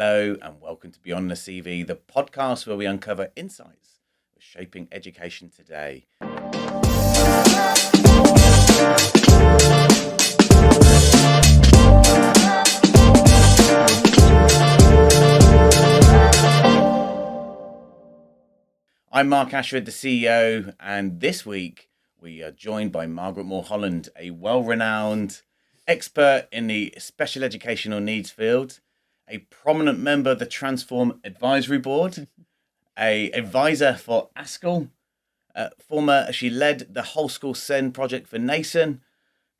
Hello and welcome to Beyond the CV, the podcast where we uncover insights for shaping education today. I'm Marc, the CEO, and this week we are joined by Margaret Mulholland, a well-renowned expert in the special educational needs field, a prominent member of the Transform Advisory Board, a advisor for ASCL, she led the Whole School Send project for Nason.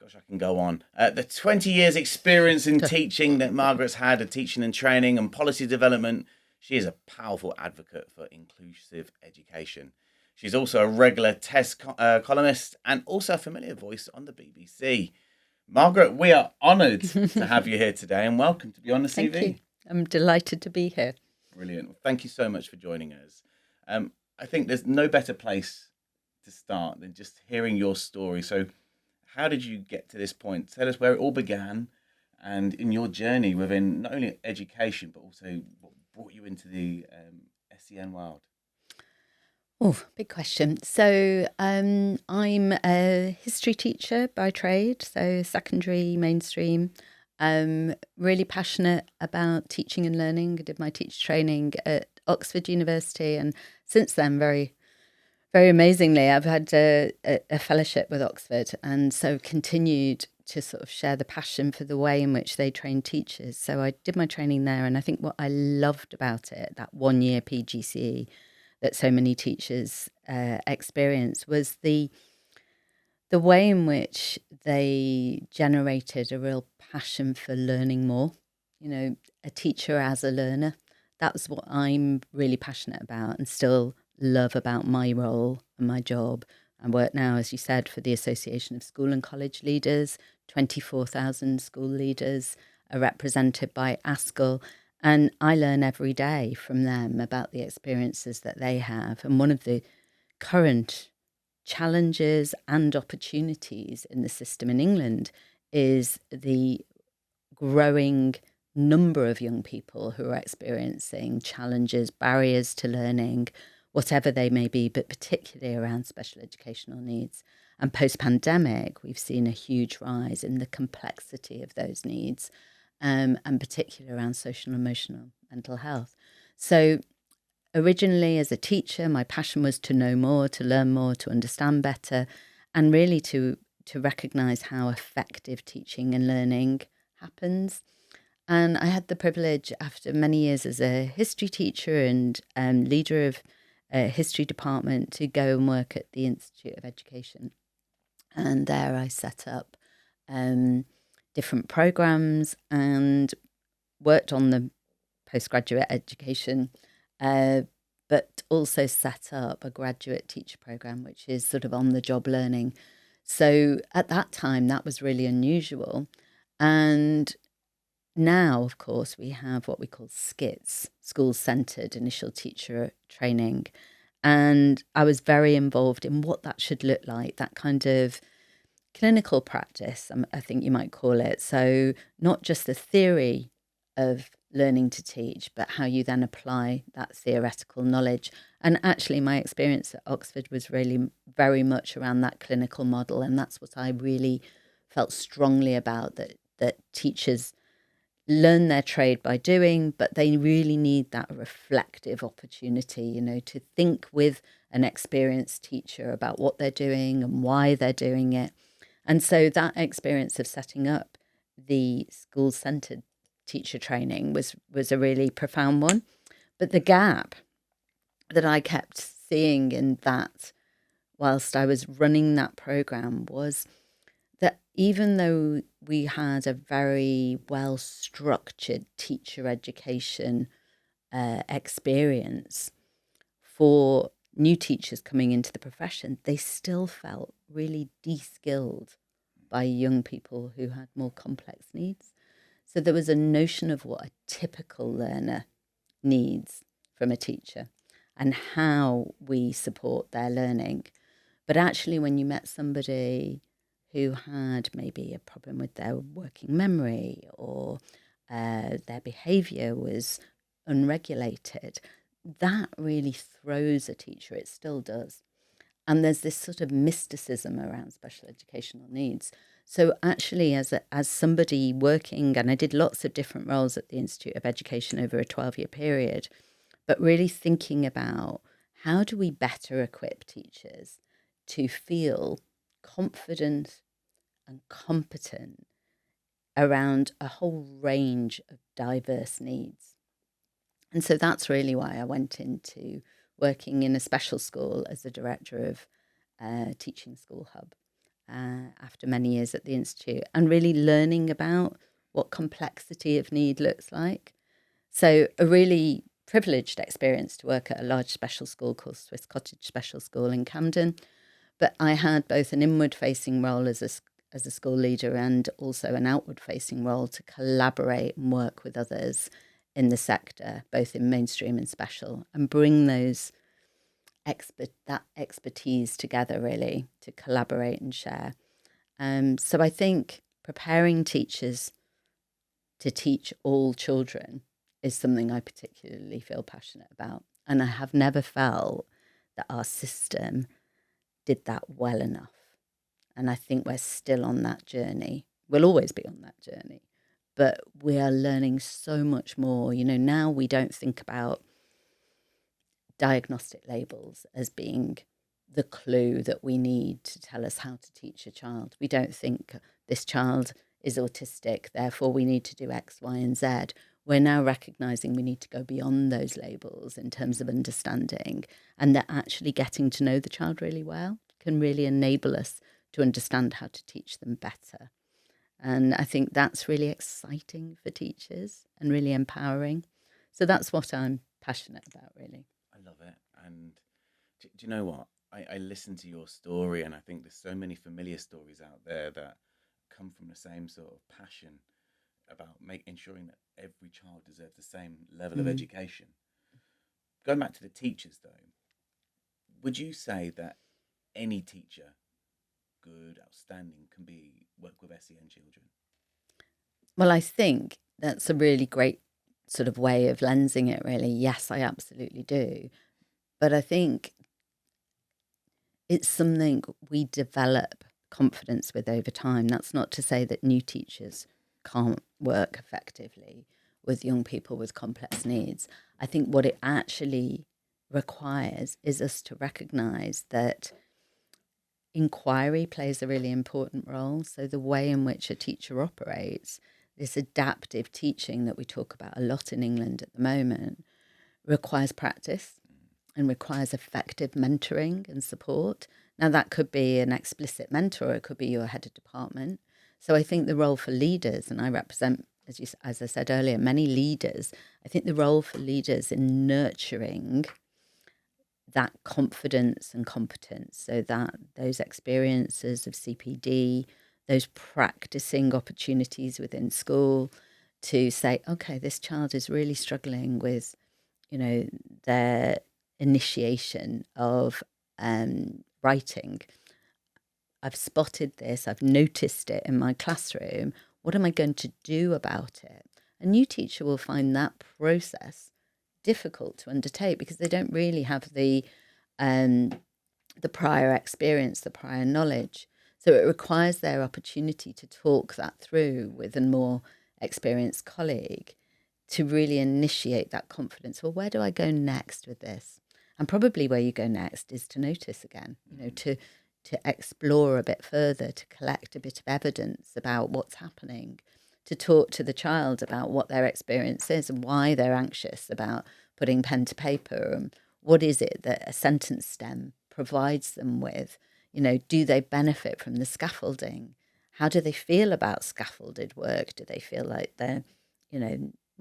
Gosh, I can go on. The 20 years experience in teaching that Margaret's had, teaching and training and policy development. She is a powerful advocate for inclusive education. She's also a regular test columnist and also a familiar voice on the BBC. Margaret, we are honoured to have you here today and welcome to Beyond the CV. Thank you. I'm delighted to be here. Brilliant. Well, thank you so much for joining us. I think there's no better place to start than just hearing your story. So how did you get to this point? Tell us where it all began and in your journey within not only education, but also what brought you into the SEN world. Oh, big question. So I'm a history teacher by trade, so secondary, mainstream. Really passionate about teaching and learning. I did my teacher training at Oxford University, and since then, very, very amazingly, I've had a fellowship with Oxford, and so continued to sort of share the passion for the way in which they train teachers. So I did my training there, and I think what I loved about it, that 1 year PGCE that so many teachers experience, was the way in which they generated a real passion for learning more. You know, a teacher as a learner. That's what I'm really passionate about and still love about my role and my job. I work now, as you said, for the Association of School and College Leaders. 24,000 school leaders are represented by ASCL. And I learn every day from them about the experiences that they have. And one of the current challenges and opportunities in the system in England is the growing number of young people who are experiencing challenges, barriers to learning, whatever they may be, but particularly around special educational needs. And post-pandemic, we've seen a huge rise in the complexity of those needs, and particularly around social and emotional mental health. So originally as a teacher, my passion was to know more, to learn more, to understand better, and really to recognise how effective teaching and learning happens. And I had the privilege, after many years as a history teacher and leader of a history department, to go and work at the Institute of Education. And there I set up different programs and worked on the postgraduate education, but also set up a graduate teacher program, which is sort of on-the-job learning. So at that time, that was really unusual. And now, of course, we have what we call SCITs, School-Centred Initial Teacher Training. And I was very involved in what that should look like, that kind of clinical practice, I think you might call it. So not just the theory of learning to teach, but how you then apply that theoretical knowledge. And actually, my experience at Oxford was really very much around that clinical model. And that's what I really felt strongly about, that teachers learn their trade by doing, but they really need that reflective opportunity, you know, to think with an experienced teacher about what they're doing and why they're doing it. And so that experience of setting up the school-centred teacher training was a really profound one. But the gap that I kept seeing in that whilst I was running that programme was that even though we had a very well-structured teacher education experience for new teachers coming into the profession, they still felt really de-skilled by young people who had more complex needs. So there was a notion of what a typical learner needs from a teacher and how we support their learning. But actually, when you met somebody who had maybe a problem with their working memory or their behaviour was unregulated, that really throws a teacher. It still does. And there's this sort of mysticism around special educational needs. So actually, as somebody working, and I did lots of different roles at the Institute of Education over a 12-year period, but really thinking about how do we better equip teachers to feel confident and competent around a whole range of diverse needs. And so that's really why I went into working in a special school as the director of Teaching School Hub after many years at the Institute, and really learning about what complexity of need looks like. So a really privileged experience to work at a large special school called Swiss Cottage Special School in Camden. But I had both an inward-facing role as a school leader and also an outward-facing role to collaborate and work with others in the sector, both in mainstream and special, and bring that expertise together, really, to collaborate and share. So I think preparing teachers to teach all children is something I particularly feel passionate about. And I have never felt that our system did that well enough. And I think we're still on that journey. We'll always be on that journey. But we are learning so much more. Now we don't think about diagnostic labels as being the clue that we need to tell us how to teach a child. We don't think this child is autistic, therefore we need to do X, Y, and Z. We're now recognising we need to go beyond those labels in terms of understanding, and that actually getting to know the child really well can really enable us to understand how to teach them better. And I think that's really exciting for teachers and really empowering. So that's what I'm passionate about, really. I love it. And do you know what? I listen to your story, and I think there's so many familiar stories out there that come from the same sort of passion about ensuring that every child deserves the same level of education. Going back to the teachers, though, would you say that any teacher, good, outstanding, can work with SEN children? Well, I think that's a really great sort of way of lensing it, really. Yes, I absolutely do. But I think it's something we develop confidence with over time. That's not to say that new teachers can't work effectively with young people with complex needs. I think what it actually requires is us to recognise that inquiry plays a really important role. So the way in which a teacher operates, this adaptive teaching that we talk about a lot in England at the moment, requires practice and requires effective mentoring and support. Now, that could be an explicit mentor, it could be your head of department. So I think the role for leaders, and I represent, as I said earlier, many leaders, I think the role for leaders in nurturing that confidence and competence, so that those experiences of CPD, those practicing opportunities within school to say, okay, this child is really struggling with, their initiation of writing. I've spotted this, I've noticed it in my classroom. What am I going to do about it? A new teacher will find that process difficult to undertake because they don't really have the prior experience, the prior knowledge. So it requires their opportunity to talk that through with a more experienced colleague to really initiate that confidence. Well, where do I go next with this? And probably where you go next is to notice again, to explore a bit further, to collect a bit of evidence about what's happening, to talk to the child about what their experience is and why they're anxious about putting pen to paper, and what is it that a sentence stem provides them with. Do they benefit from the scaffolding? How do they feel about scaffolded work? Do they feel like they're,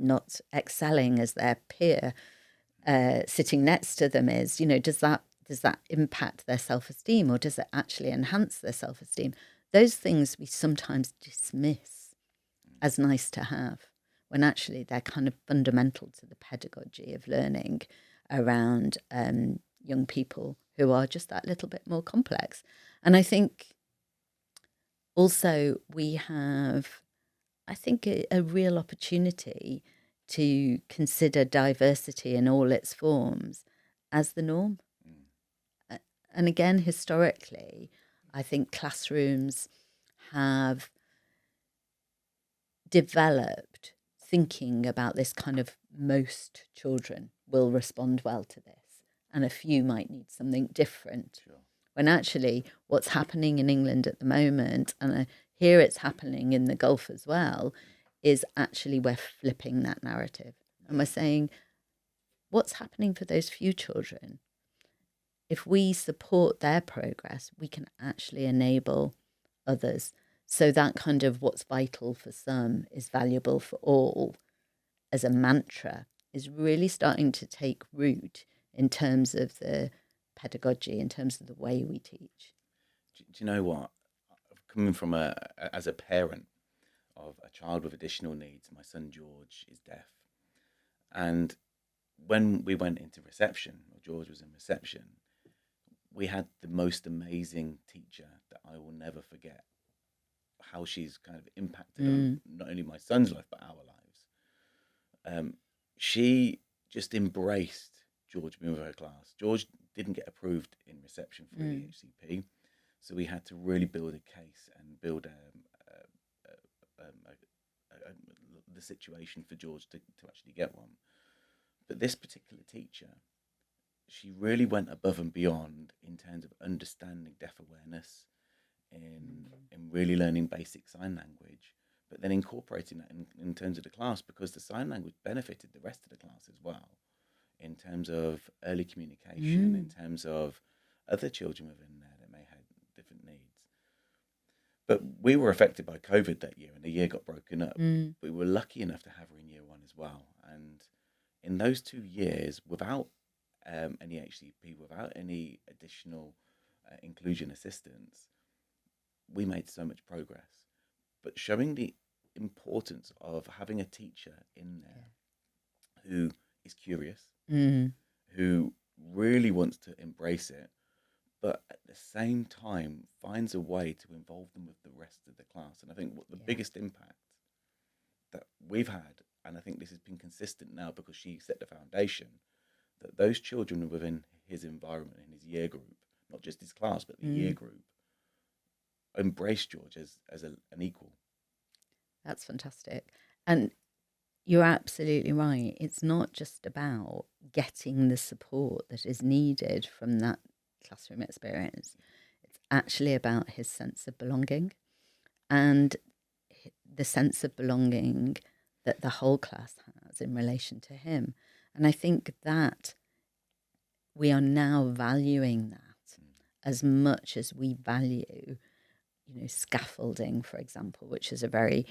not excelling as their peer sitting next to them is? Does that impact their self-esteem, or does it actually enhance their self-esteem? Those things we sometimes dismiss as nice to have, when actually they're kind of fundamental to the pedagogy of learning around young people who are just that little bit more complex. And I think also we have I think a real opportunity to consider diversity in all its forms as the norm. And again, historically, I think classrooms have developed thinking about this kind of most children will respond well to this, and a few might need something different. Sure. When actually, what's happening in England at the moment, and I hear it's happening in the Gulf as well, is actually we're flipping that narrative. And we're saying, what's happening for those few children? If we support their progress, we can actually enable others. So that kind of what's vital for some is valuable for all as a mantra is really starting to take root in terms of the pedagogy, in terms of the way we teach. Do you know what? Coming from as a parent of a child with additional needs, my son George is deaf. And when we went into reception, or George was in reception, we had the most amazing teacher that I will never forget. How she's kind of impacted on not only my son's life but our lives. She just embraced George being with her class. George didn't get approved in reception for the HCP, so we had to really build a case and build the situation for George to actually get one. But this particular teacher, she really went above and beyond in terms of understanding deaf awareness, in really learning basic sign language, but then incorporating that in terms of the class, because the sign language benefited the rest of the class as well, in terms of early communication, in terms of other children within there that may have different needs. But we were affected by COVID that year, and the year got broken up. We were lucky enough to have her in year one as well. And in those 2 years, without any HCP, without any additional inclusion assistance, we made so much progress. But showing the importance of having a teacher in there who is curious, who really wants to embrace it, but at the same time finds a way to involve them with the rest of the class. And I think what the biggest impact that we've had, and I think this has been consistent now because she set the foundation, that those children within his environment, in his year group, not just his class, but the year group, embrace George as an equal. That's fantastic. And you're absolutely right. It's not just about getting the support that is needed from that classroom experience. It's actually about his sense of belonging and the sense of belonging that the whole class has in relation to him. And I think that we are now valuing that as much as we value, scaffolding, for example, which is a very,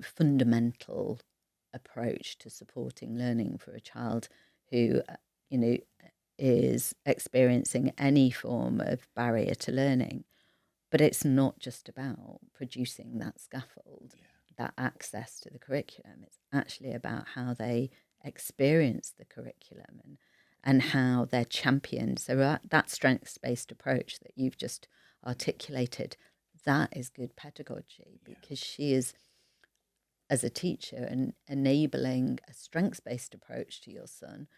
fundamental approach to supporting learning for a child who, is experiencing any form of barrier to learning. But it's not just about producing that scaffold, that access to the curriculum. It's actually about how they experience the curriculum and how they're championed. So that strengths-based approach that you've just articulated, that is good pedagogy, because she is, as a teacher, enabling a strengths-based approach to your son,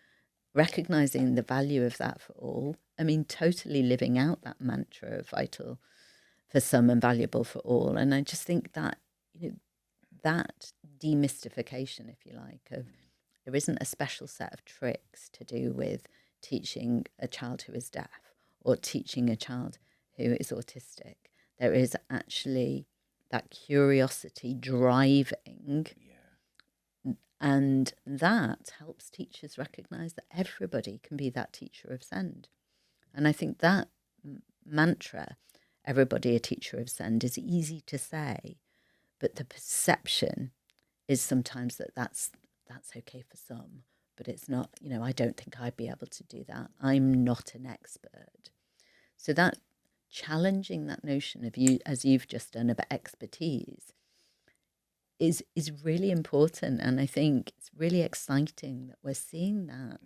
recognizing the value of that for all. I mean, totally living out that mantra of vital for some and valuable for all. And I just think that, that demystification, if you like, of there isn't a special set of tricks to do with teaching a child who is deaf or teaching a child who is autistic. There is actually that curiosity driving, and that helps teachers recognise that everybody can be that teacher of SEND. And I think that mantra, everybody a teacher of SEND, is easy to say, but the perception is sometimes that's okay for some, but it's not, I don't think I'd be able to do that. I'm not an expert. So that challenging that notion of you, as you've just done, about expertise is really important. And I think it's really exciting that we're seeing that,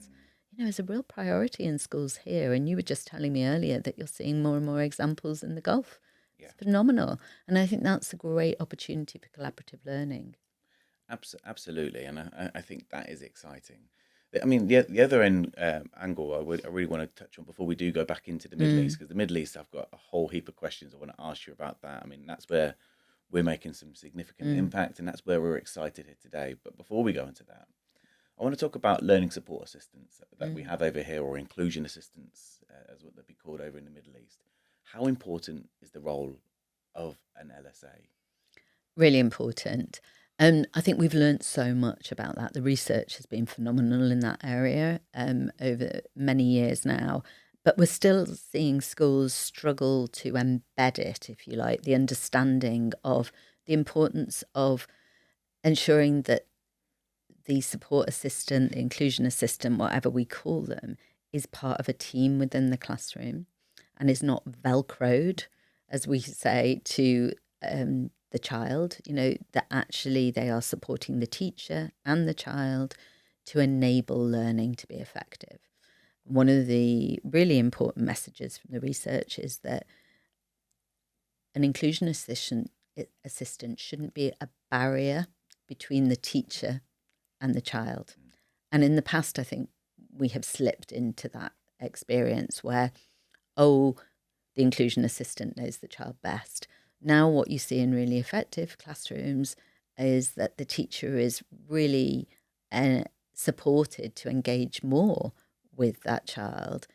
as a real priority in schools here. And you were just telling me earlier that you're seeing more and more examples in the Gulf It's phenomenal. And I think that's a great opportunity for collaborative learning. Absolutely, and I think that is exciting. I mean, the other angle I really want to touch on before we do go back into the Middle East, because the Middle East, I've got a whole heap of questions I want to ask you about that. I mean, that's where we're making some significant impact, and that's where we're excited here today. But before we go into that, I want to talk about learning support assistants that we have over here, or inclusion assistants, as what they'd be called over in the Middle East. How important is the role of an LSA? Really important. And I think we've learnt so much about that. The research has been phenomenal in that area over many years now. But we're still seeing schools struggle to embed it, if you like, the understanding of the importance of ensuring that the support assistant, the inclusion assistant, whatever we call them, is part of a team within the classroom and is not velcroed, as we say, to the child, that actually they are supporting the teacher and the child to enable learning to be effective. One of the really important messages from the research is that an inclusion assistant shouldn't be a barrier between the teacher and the child. And in the past, I think we have slipped into that experience where, the inclusion assistant knows the child best. Now what you see in really effective classrooms is that the teacher is really supported to engage more with that child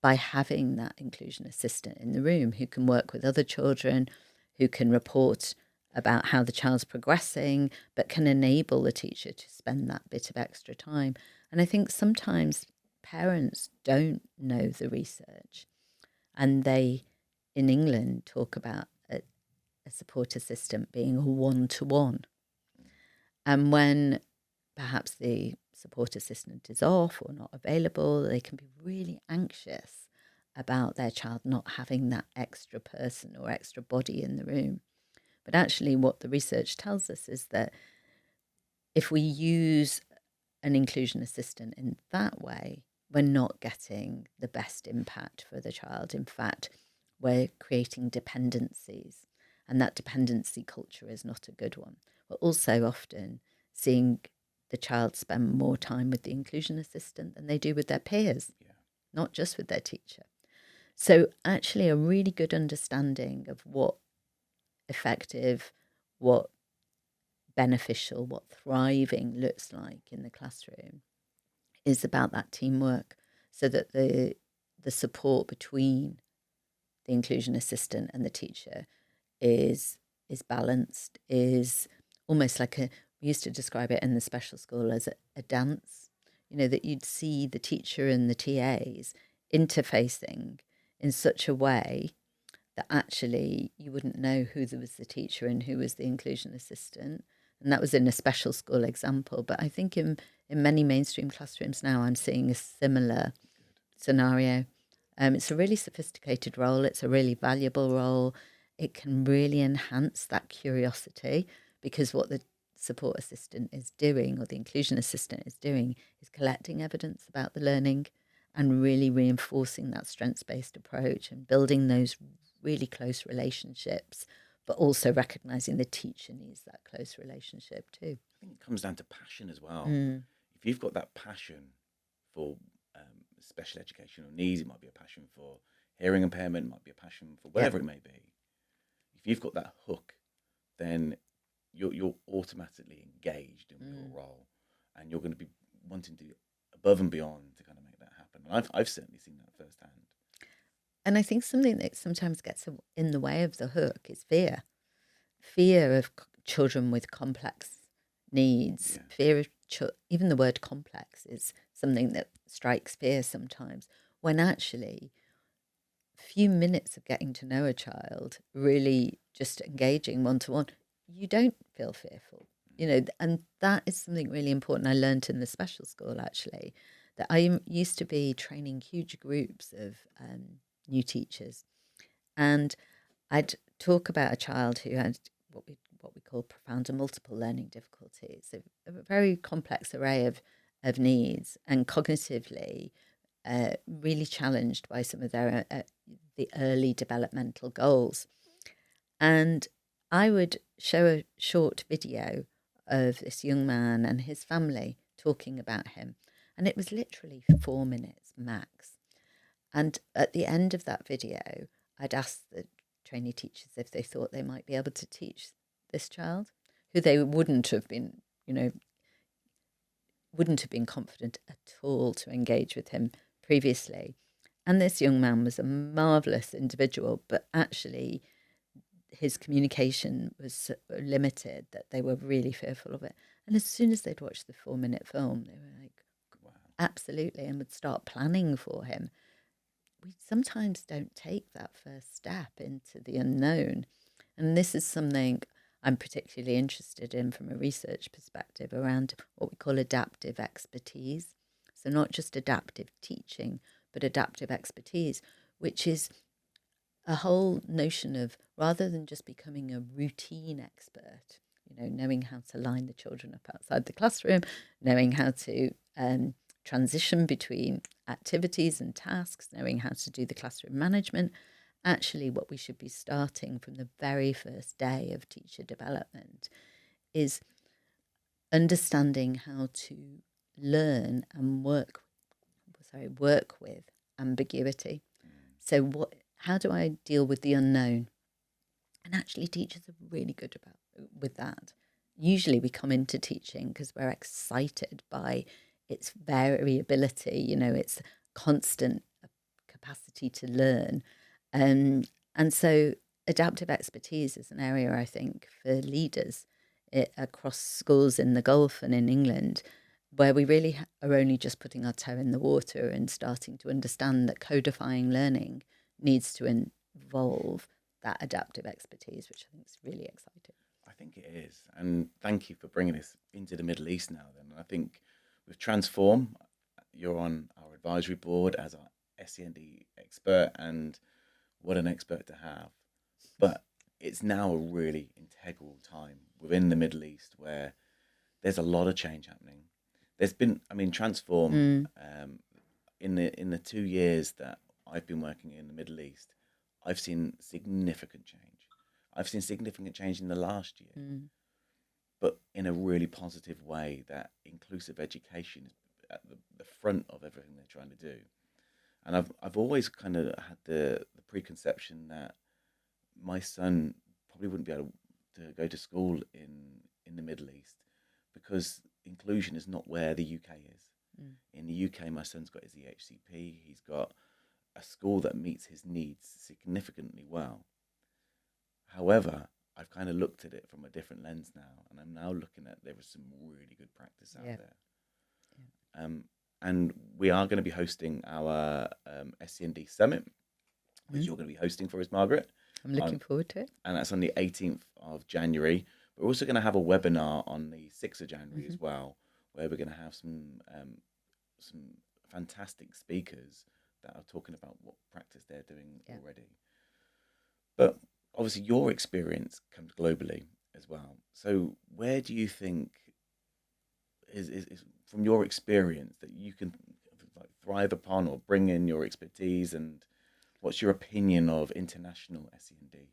by having that inclusion assistant in the room who can work with other children, who can report about how the child's progressing, but can enable the teacher to spend that bit of extra time. And I think sometimes parents don't know the research, and they, in England, talk about a support assistant being a one-to-one. And when perhaps the support assistant is off or not available, they can be really anxious about their child not having that extra person or extra body in the room. But actually what the research tells us is that if we use an inclusion assistant in that way, we're not getting the best impact for the child. In fact, we're creating dependencies, and that dependency culture is not a good one. We're also often seeing the child spend more time with the inclusion assistant than they do with their peers, not just with their teacher. So actually a really good understanding of what effective, what beneficial, what thriving looks like in the classroom is about that teamwork, so that the support between the inclusion assistant and the teacher is balanced, is almost like we used to describe it in the special school as a dance, that you'd see the teacher and the TAs interfacing in such a way that actually you wouldn't know who was the teacher and who was the inclusion assistant. And that was in a special school example. But I think in many mainstream classrooms now, I'm seeing a similar scenario. It's a really sophisticated role. It's a really valuable role. It can really enhance that curiosity, because what the support assistant is doing, or the inclusion assistant is doing, is collecting evidence about the learning and really reinforcing that strengths-based approach and building those really close relationships, but also recognizing the teacher needs that close relationship too. I think it comes down to passion as well. If you've got that passion for special educational needs, it might be a passion for hearing impairment, it might be a passion for whatever it may be. If you've got that hook, then you're automatically engaged in your role, and you're going to be wanting to above and beyond to kind of make that happen. And I've certainly seen that firsthand. And I think something that sometimes gets in the way of the hook is fear of children with complex needs, fear of even the word complex is something that strikes fear sometimes, when actually a few minutes of getting to know a child, really just engaging one-to-one, you don't feel fearful, and that is something really important I learned in the special school, actually, that I used to be training huge groups of new teachers, and I'd talk about a child who had what we call profound and multiple learning difficulties, a very complex array of needs, and cognitively really challenged by some of their the early developmental goals. And I would show a short video of this young man and his family talking about him. And it was literally 4 minutes max. And at the end of that video, I'd ask the trainee teachers if they thought they might be able to teach this child, who they wouldn't have been, wouldn't have been confident at all to engage with him previously. And this young man was a marvellous individual, but actually his communication was so limited that they were really fearful of it. And as soon as they'd watched the 4 minute film, they were like, wow, absolutely, and would start planning for him. We sometimes don't take that first step into the unknown. And this is something I'm particularly interested in from a research perspective around what we call adaptive expertise. So not just adaptive teaching, but adaptive expertise, which is a whole notion of, rather than just becoming a routine expert, knowing how to line the children up outside the classroom, knowing how to transition between activities and tasks, knowing how to do the classroom management. Actually, what we should be starting from the very first day of teacher development is understanding how to learn and work with ambiguity. So how do I deal with the unknown? And actually teachers are really good with that. Usually we come into teaching because we're excited by its variability, its constant capacity to learn. And so adaptive expertise is an area, I think, for leaders across schools in the Gulf and in England, where we really are only just putting our toe in the water and starting to understand that codifying learning needs to involve that adaptive expertise, which I think is really exciting. I think it is. And thank you for bringing this into the Middle East now then. I think with Transform, you're on our advisory board as our SEND expert, and what an expert to have. But it's now a really integral time within the Middle East where there's a lot of change happening. There's been, Transform, in the 2 years that I've been working in the Middle East, I've seen significant change. I've seen significant change in the last year, but in a really positive way, that inclusive education is at the front of everything they're trying to do. And I've always kind of had the preconception that my son probably wouldn't be able to go to school in the Middle East because inclusion is not where the UK is. In the UK, my son's got his EHCP. He's got a school that meets his needs significantly well. However, I've kind of looked at it from a different lens now, and I'm now looking at there is some really good practice out there. Yeah. And we are going to be hosting our SEND Summit, which you're going to be hosting for us, Margaret. I'm looking forward to it. And that's on the 18th of January. We're also going to have a webinar on the 6th of January as well, where we're going to have some fantastic speakers that are talking about what practice they're doing already. But obviously your experience comes globally as well. So where do you think is from your experience that you can thrive upon or bring in your expertise, and what's your opinion of international SEND?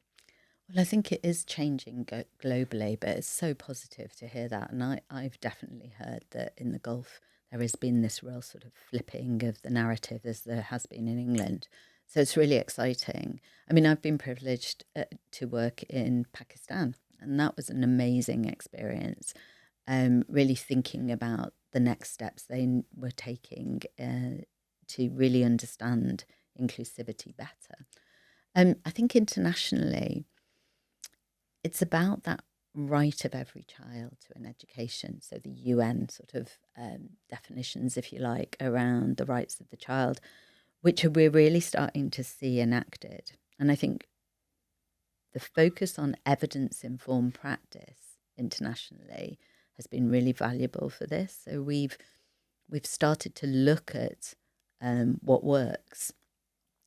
Well, I think it is changing globally, but it's so positive to hear that. And I've definitely heard that in the Gulf, there has been this real sort of flipping of the narrative as there has been in England. So it's really exciting. I mean, I've been privileged to work in Pakistan, and that was an amazing experience. Really thinking about the next steps they were taking to really understand inclusivity better. I think internationally, it's about that right of every child to an education. So the UN sort of definitions, if you like, around the rights of the child, which we're really starting to see enacted. And I think the focus on evidence-informed practice internationally has been really valuable for this. So we've started to look at what works.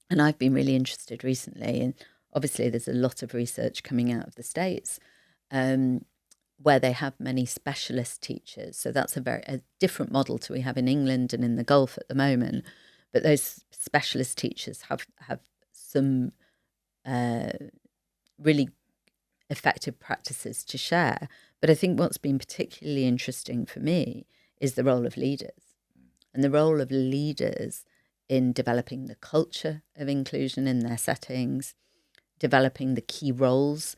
And I've been really interested recently, and obviously there's a lot of research coming out of the States where they have many specialist teachers. So that's a different model to we have in England and in the Gulf at the moment. But those specialist teachers have some really effective practices to share. But I think what's been particularly interesting for me is the role of leaders, and the role of leaders in developing the culture of inclusion in their settings, developing the key roles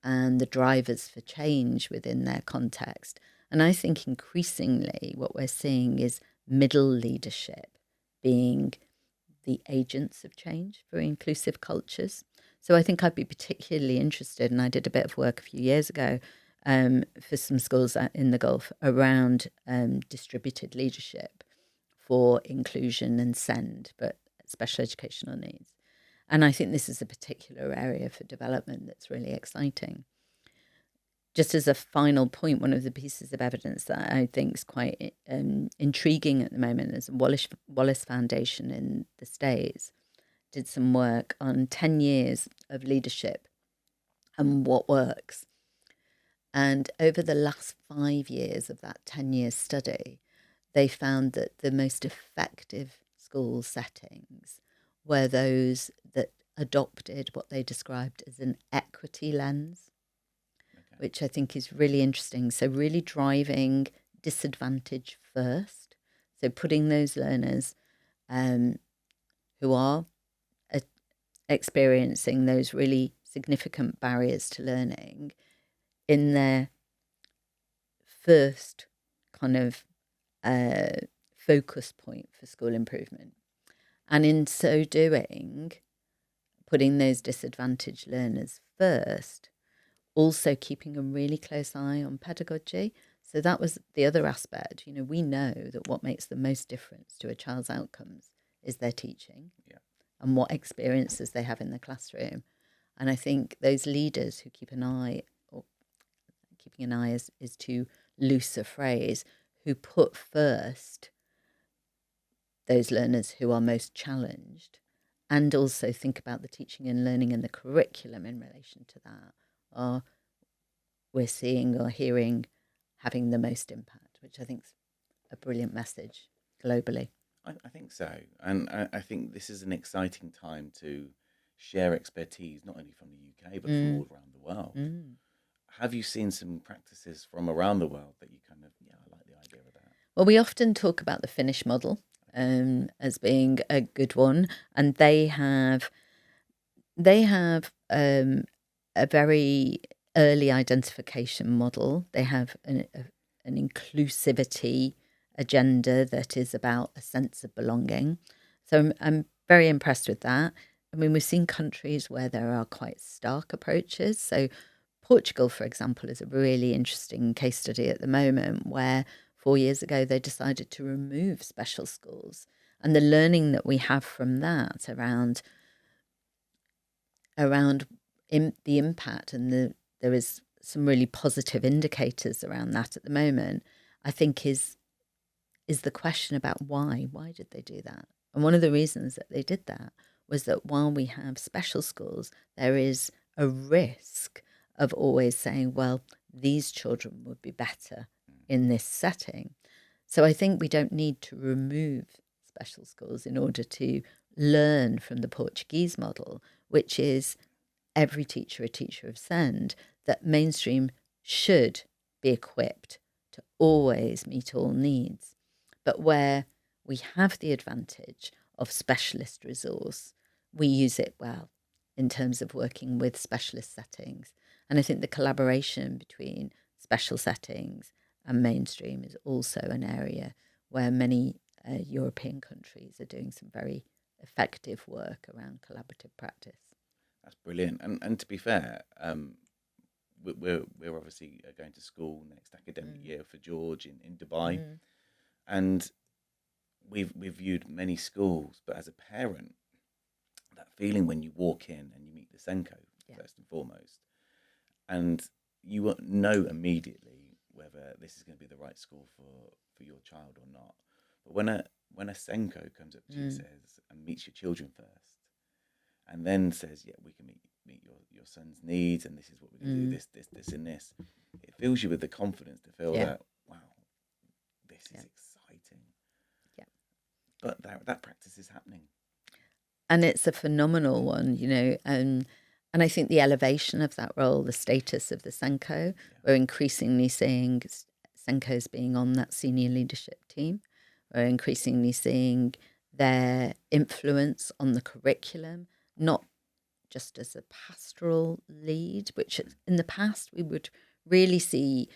and the drivers for change within their context. And I think increasingly what we're seeing is middle leadership being the agents of change for inclusive cultures. So I think I'd be particularly interested, and I did a bit of work a few years ago for some schools in the Gulf around distributed leadership for inclusion and SEND, but special educational needs. And I think this is a particular area for development that's really exciting. Just as a final point, one of the pieces of evidence that I think is quite intriguing at the moment is Wallace Foundation in the States did some work on 10 years of leadership and what works. And over the last 5 years of that 10-year study, they found that the most effective school settings were those that adopted what they described as an equity lens, which I think is really interesting. So really driving disadvantage first. So putting those learners who are experiencing those really significant barriers to learning in their first kind of focus point for school improvement. And in so doing, putting those disadvantaged learners first, also keeping a really close eye on pedagogy. So that was the other aspect. You know, we know that what makes the most difference to a child's outcomes is their teaching and what experiences they have in the classroom. And I think those leaders who keep an eye, or keeping an eye is too loose a phrase, who put first those learners who are most challenged and also think about the teaching and learning and the curriculum in relation to that, are we're seeing or hearing having the most impact, which I think is a brilliant message globally. I think so. And I think this is an exciting time to share expertise, not only from the UK, but from all around the world. Have you seen some practices from around the world that you kind of, I like the idea of that? Well, we often talk about the Finnish model as being a good one, and they have a very early identification model. They have an inclusivity agenda that is about a sense of belonging. So I'm very impressed with that. I mean, we've seen countries where there are quite stark approaches. So Portugal, for example, is a really interesting case study at the moment where 4 years ago they decided to remove special schools. And the learning that we have from that around the impact, and there is some really positive indicators around that at the moment, I think is the question about why did they do that? And one of the reasons that they did that was that while we have special schools, there is a risk of always saying, well, these children would be better in this setting. So I think we don't need to remove special schools in order to learn from the Portuguese model, which is every teacher a teacher of SEND, that mainstream should be equipped to always meet all needs. But where we have the advantage of specialist resource, we use it well in terms of working with specialist settings. And I think the collaboration between special settings and mainstream is also an area where many European countries are doing some very effective work around collaborative practice. That's brilliant. And to be fair, we're obviously going to school next academic year for George in Dubai, and we've viewed many schools. But as a parent, that feeling when you walk in and you meet the Senko first and foremost, and you won't know immediately whether this is going to be the right school for your child or not. But when a Senko comes up to you and meets your children first, and then says, yeah, we can meet your son's needs, and this is what we're going to do, this, and this. It fills you with the confidence to feel that, wow, this is exciting. Yeah. But that practice is happening. And it's a phenomenal one, you know. And I think the elevation of that role, the status of the Senko, we're increasingly seeing Senkos being on that senior leadership team. We're increasingly seeing their influence on the curriculum, not just as a pastoral lead, which in the past we would really see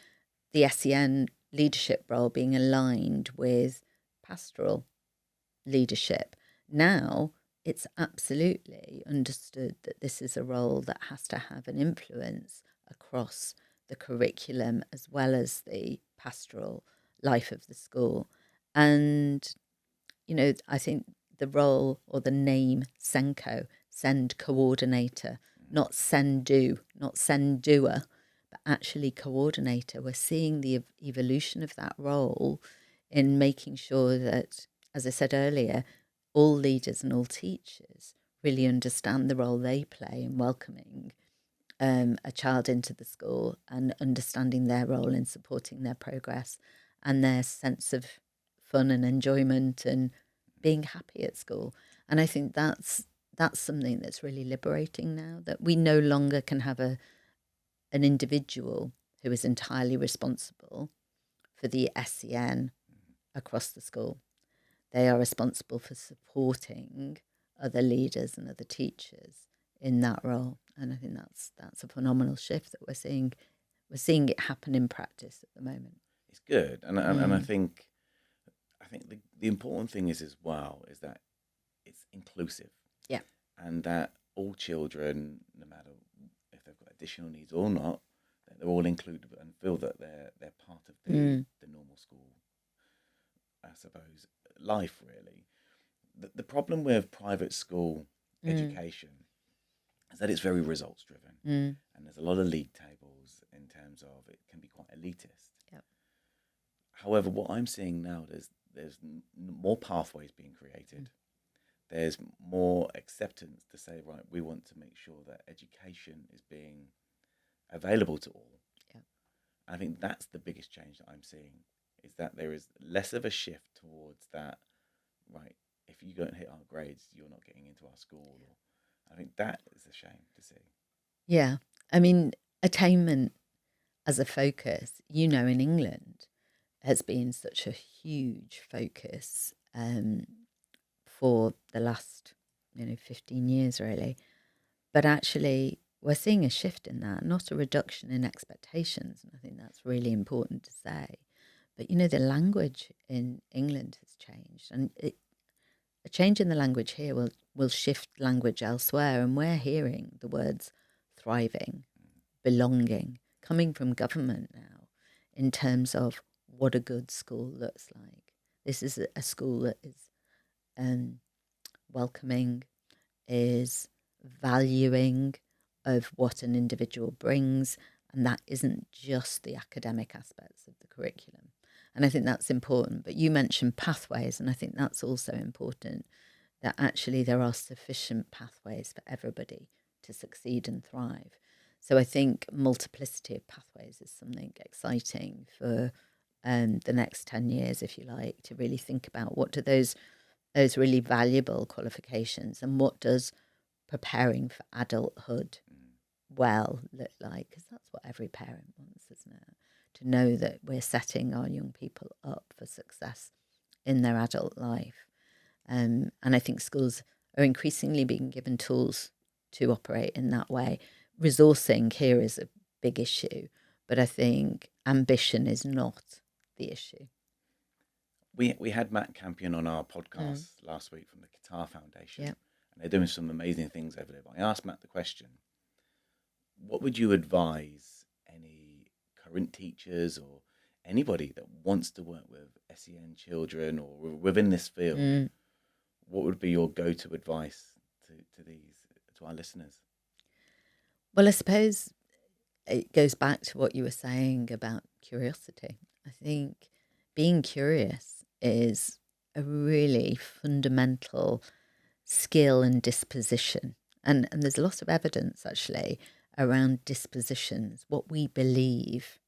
the SEN leadership role being aligned with pastoral leadership. Now it's absolutely understood that this is a role that has to have an influence across the curriculum as well as the pastoral life of the school. And, I think the role or the name Senko, send coordinator, not send do, not send doer, but actually coordinator. We're seeing the evolution of that role in making sure that, as I said earlier, all leaders and all teachers really understand the role they play in welcoming a child into the school and understanding their role in supporting their progress and their sense of fun and enjoyment and being happy at school. And I think that's something that's really liberating now, that we no longer can have an individual who is entirely responsible for the SEN across the school. They are responsible for supporting other leaders and other teachers in that role. And I think that's a phenomenal shift that we're seeing. We're seeing it happen in practice at the moment. It's good, and I think the important thing is as well is that it's inclusive. Yeah. And that all children, no matter if they've got additional needs or not, that they're all included and feel that they're part of the normal school, I suppose, life really. The problem with private school education is that it's very results driven, and there's a lot of league tables in terms of it can be quite elitist. Yep. However, what I'm seeing now, there's more pathways being created. There's more acceptance to say, right, we want to make sure that education is being available to all. Yep. I think that's the biggest change that I'm seeing, is that there is less of a shift towards that, right, if you don't hit our grades, you're not getting into our school. I think that is a shame to see. Yeah. I mean, attainment as a focus, in England, has been such a huge focus for the last 15 years really, but actually we're seeing a shift in that, not a reduction in expectations, and I think that's really important to say. But the language in England has changed, and a change in the language here will shift language elsewhere, and we're hearing the words thriving, belonging coming from government now in terms of what a good school looks like. This is a school that is welcoming, is valuing of what an individual brings, and that isn't just the academic aspects of the curriculum. And I think that's important. But you mentioned pathways, and I think that's also important, that actually there are sufficient pathways for everybody to succeed and thrive. So I think multiplicity of pathways is something exciting for the next 10 years, if you like, to really think about what do those really valuable qualifications and what does preparing for adulthood well look like, because that's what every parent wants, isn't it? To know that we're setting our young people up for success in their adult life. And I think schools are increasingly being given tools to operate in that way. Resourcing here is a big issue, but I think ambition is not the issue. We had Matt Campion on our podcast last week from the Qatar Foundation, and they're doing some amazing things over there. But I asked Matt the question, what would you advise any current teachers or anybody that wants to work with SEN children or within this field? What would be your go-to advice to our listeners? Well, I suppose it goes back to what you were saying about curiosity. I think being curious is a really fundamental skill and disposition. And there's a lot of evidence actually around dispositions. What we believe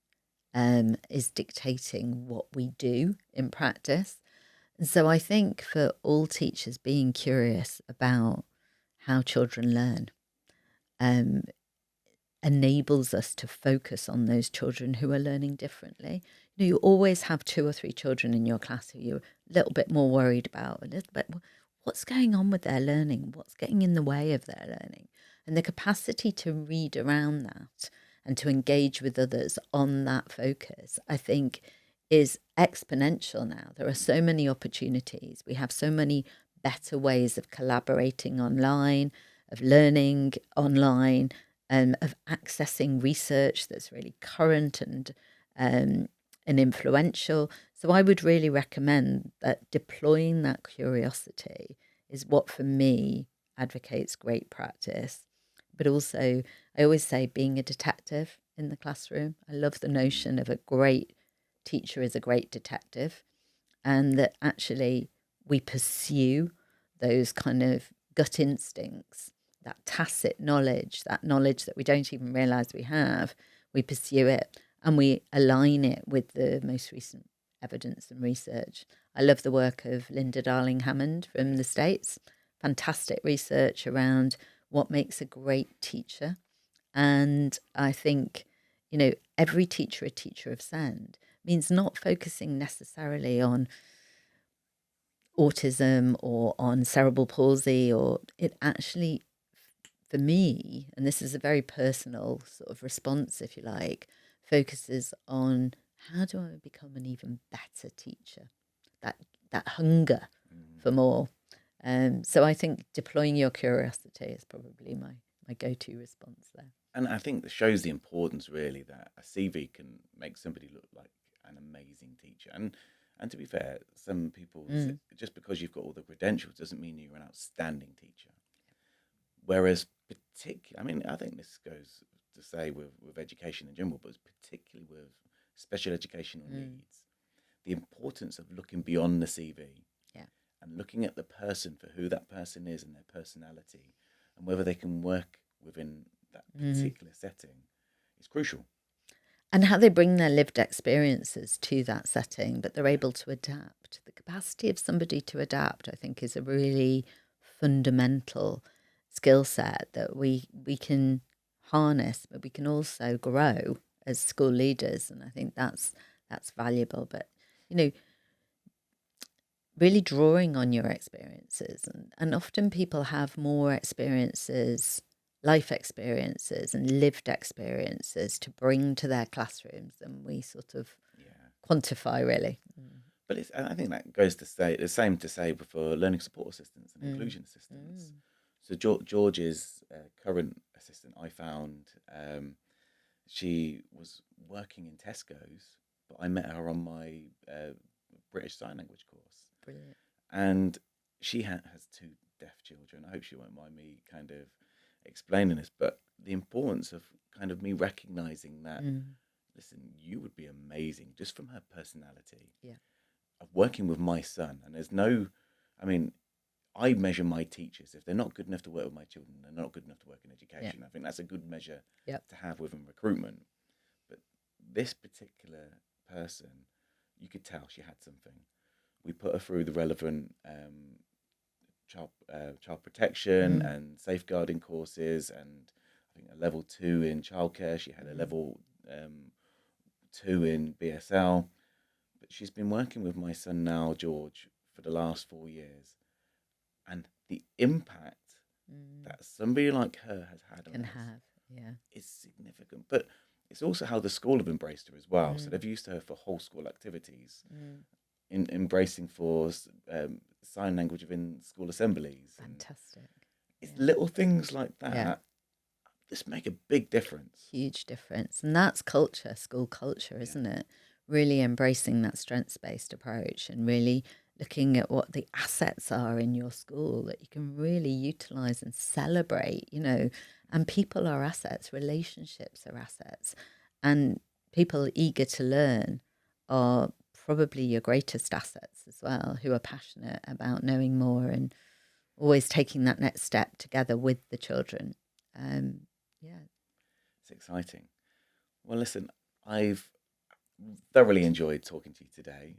is dictating what we do in practice. And so I think for all teachers, being curious about how children learn um, enables us to focus on those children who are learning differently. You always have 2 or 3 children in your class who you're a little bit more worried about, a little bit, what's going on with their learning? What's getting in the way of their learning? And the capacity to read around that and to engage with others on that focus, I think, is exponential now. There are so many opportunities. We have so many better ways of collaborating online, of learning online, of accessing research that's really current and influential. So I would really recommend that deploying that curiosity is what, for me, advocates great practice. But also, I always say being a detective in the classroom. I love the notion of a great teacher is a great detective, and that actually we pursue those kind of gut instincts, that tacit knowledge, that knowledge that we don't even realise we have. We pursue it and we align it with the most recent evidence and research. I love the work of Linda Darling-Hammond from the States. Fantastic research around what makes a great teacher. And I think, every teacher a teacher of sound means not focusing necessarily on autism or on cerebral palsy, or it actually, for me, and this is a very personal sort of response, if you like, focuses on how do I become an even better teacher? That hunger for more. So I think deploying your curiosity is probably my go-to response there. And I think that shows the importance, really, that a CV can make somebody look like an amazing teacher. And to be fair, some people, just because you've got all the credentials doesn't mean you're an outstanding teacher. Whereas I think this goes to say with education in general, but particularly with special educational needs, the importance of looking beyond the CV and looking at the person for who that person is and their personality and whether they can work within that particular setting is crucial. And how they bring their lived experiences to that setting, but they're able to adapt. The capacity of somebody to adapt, I think, is a really fundamental skill set that we can harness, but we can also grow as school leaders. And I think that's valuable. But, really drawing on your experiences. And often people have more experiences, life experiences and lived experiences to bring to their classrooms than we sort of quantify, really. But I think that goes to say the same to say for learning support assistants and inclusion assistants. So George's current assistant, I found, she was working in Tesco's, but I met her on my British Sign Language course. Brilliant. And she has 2 deaf children. I hope she won't mind me kind of explaining this, but the importance of kind of me recognising that, listen, you would be amazing just from her personality. Yeah. Of working with my son. And I measure my teachers. If they're not good enough to work with my children, they're not good enough to work in education. I think that's a good measure to have within recruitment. But this particular person, you could tell she had something. We put her through the relevant child protection and safeguarding courses, and I think a level 2 in childcare. She had a level 2 in BSL. But she's been working with my son now, George, for the last 4 years. And the impact that somebody like her has had on us is significant. But it's also how the school have embraced her as well. So they've used her for whole school activities, in embracing for sign language within school assemblies. Fantastic. It's little things like that. This make a big difference. Huge difference. And that's culture, school culture, isn't it? Really embracing that strengths-based approach and really looking at what the assets are in your school that you can really utilise and celebrate, and people are assets, relationships are assets, and people eager to learn are probably your greatest assets as well, who are passionate about knowing more and always taking that next step together with the children. It's exciting. Well, listen, I've thoroughly enjoyed talking to you today.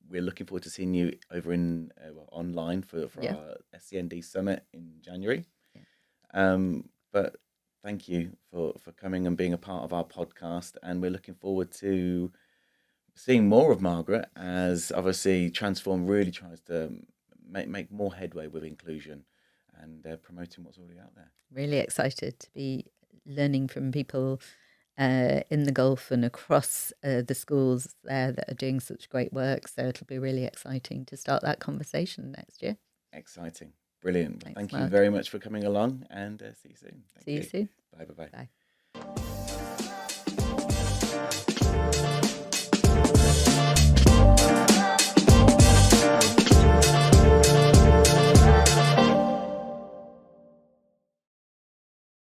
We're looking forward to seeing you over in online for our SCND Summit in January. But thank you for coming and being a part of our podcast. And we're looking forward to seeing more of Margaret as obviously Transform really tries to make more headway with inclusion and promoting what's already out there. Really excited to be learning from people in the Gulf and across the schools there that are doing such great work. So it'll be really exciting to start that conversation next year. Exciting. Brilliant. Thanks, Thank you Marc. very much for coming along, and see you soon. Thank See you soon. Bye. Bye.